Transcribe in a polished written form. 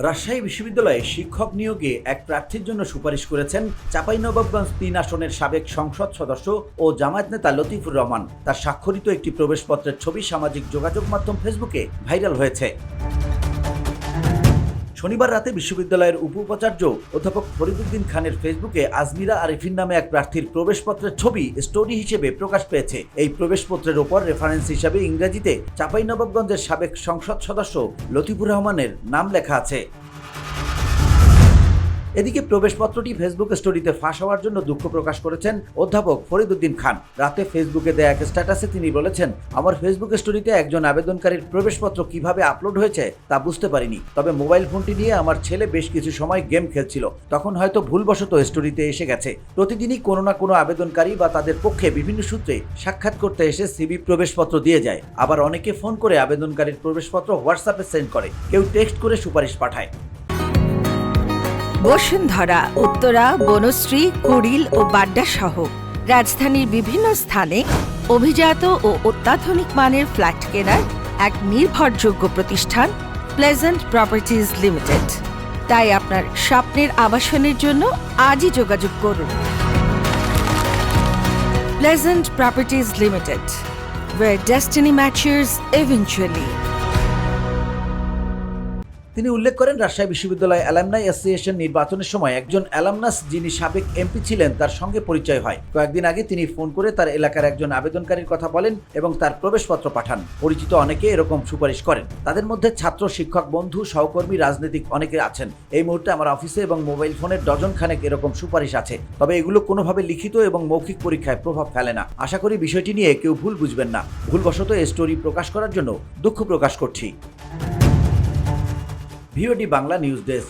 রাজশাহী বিশ্ববিদ্যালয়ে শিক্ষক নিয়োগে এক প্রার্থীর জন্য সুপারিশ করেছেন চাঁপাইনবাবগঞ্জ ৩ আসনের সাবেক সংসদ সদস্য ও জামায়াত নেতা লতিফুর রহমান। তার স্বাক্ষরিত একটি প্রবেশপত্রের ছবি সামাজিক যোগাযোগ মাধ্যম ফেসবুকে ভাইরাল হয়েছে। শনিবার রাতে বিশ্ববিদ্যালয়ের উপ-উপাচার্য অধ্যাপক ফরিদউদ্দিন খানের ফেসবুকে আজমিরা আরিফিন নামে এক প্রার্থীর প্রবেশপত্রের ছবি স্টোরি হিসেবে প্রকাশ পেয়েছে। এই প্রবেশপত্রের ওপর রেফারেন্স হিসাবে ইংরেজিতে চাঁপাইনবাবগঞ্জের সাবেক সংসদ সদস্য লতিফুর রহমানের নাম লেখা আছে। এদিকে প্রবেশপত্রটি ফেসবুক স্টোরিতে ফাঁস হওয়ার জন্য দুঃখ প্রকাশ করেছেন অধ্যাপক ফরিদউদ্দিন খান। রাতে ফেসবুকে দেয়া এক স্ট্যাটাসে তিনি বলেছেন, আমার ফেসবুক স্টোরিতে একজন আবেদনকারীর প্রবেশপত্র কিভাবে আপলোড হয়েছে তা বুঝতে পারিনি। তবে মোবাইল ফোনটি নিয়ে আমার ছেলে বেশ কিছু সময় গেম খেলছিল, তখন হয়তো ভুলবশত স্টোরিতে এসে গেছে। প্রতিদিনই কোনো না কোনো আবেদনকারী বা তাদের পক্ষে বিভিন্ন সূত্রে সাক্ষাৎ করতে এসে সিভি প্রবেশপত্র দিয়ে যায়। আবার অনেকে ফোন করে আবেদনকারীর প্রবেশপত্র হোয়াটসঅ্যাপে সেন্ড করে, কেউ টেক্সট করে সুপারিশ পাঠায়। বসুন্ধরা, উত্তরা, বনশ্রী, কুড়িল ও বাড্ডা সহ রাজধানীর বিভিন্ন স্থানে অভিজাত ও অত্যাধুনিক মানের ফ্ল্যাট কেনার এক নির্ভরযোগ্য প্রতিষ্ঠান প্লেজেন্ট প্রপার্টিজ লিমিটেড। তাই আপনার স্বপ্নের আবাসনের জন্য আজই যোগাযোগ করুন। Pleasant properties limited, where destiny matches eventually. তিনি উল্লেখ করেন, রাজশাহী বিশ্ববিদ্যালয় অ্যালামনাই অ্যাসোসিয়েশন নির্বাচনের সময় একজন অ্যালামনাস যিনি সাবেক এমপি ছিলেন তার সঙ্গে পরিচয় হয়। কয়েকদিন আগে তিনি ফোন করে তার এলাকার একজন আবেদনকারীর কথা বলেন এবং তার প্রবেশপত্র পাঠান। পরিচিত অনেকে এরকম সুপারিশ করেন, তাদের মধ্যে ছাত্র, শিক্ষক, বন্ধু, সহকর্মী, রাজনৈতিক অনেকে আছেন। এই মুহূর্তে আমার অফিসে এবং মোবাইল ফোনের ডজন খানেক এরকম সুপারিশ আছে, তবে এগুলো কোনোভাবে লিখিত এবং মৌখিক পরীক্ষায় প্রভাব ফেলে না। আশা করি বিষয়টি নিয়ে কেউ ভুল বুঝবেন না। ভুলবশত এই স্টোরি প্রকাশ করার জন্য দুঃখ প্রকাশ করছি। VOD Bangla news desk.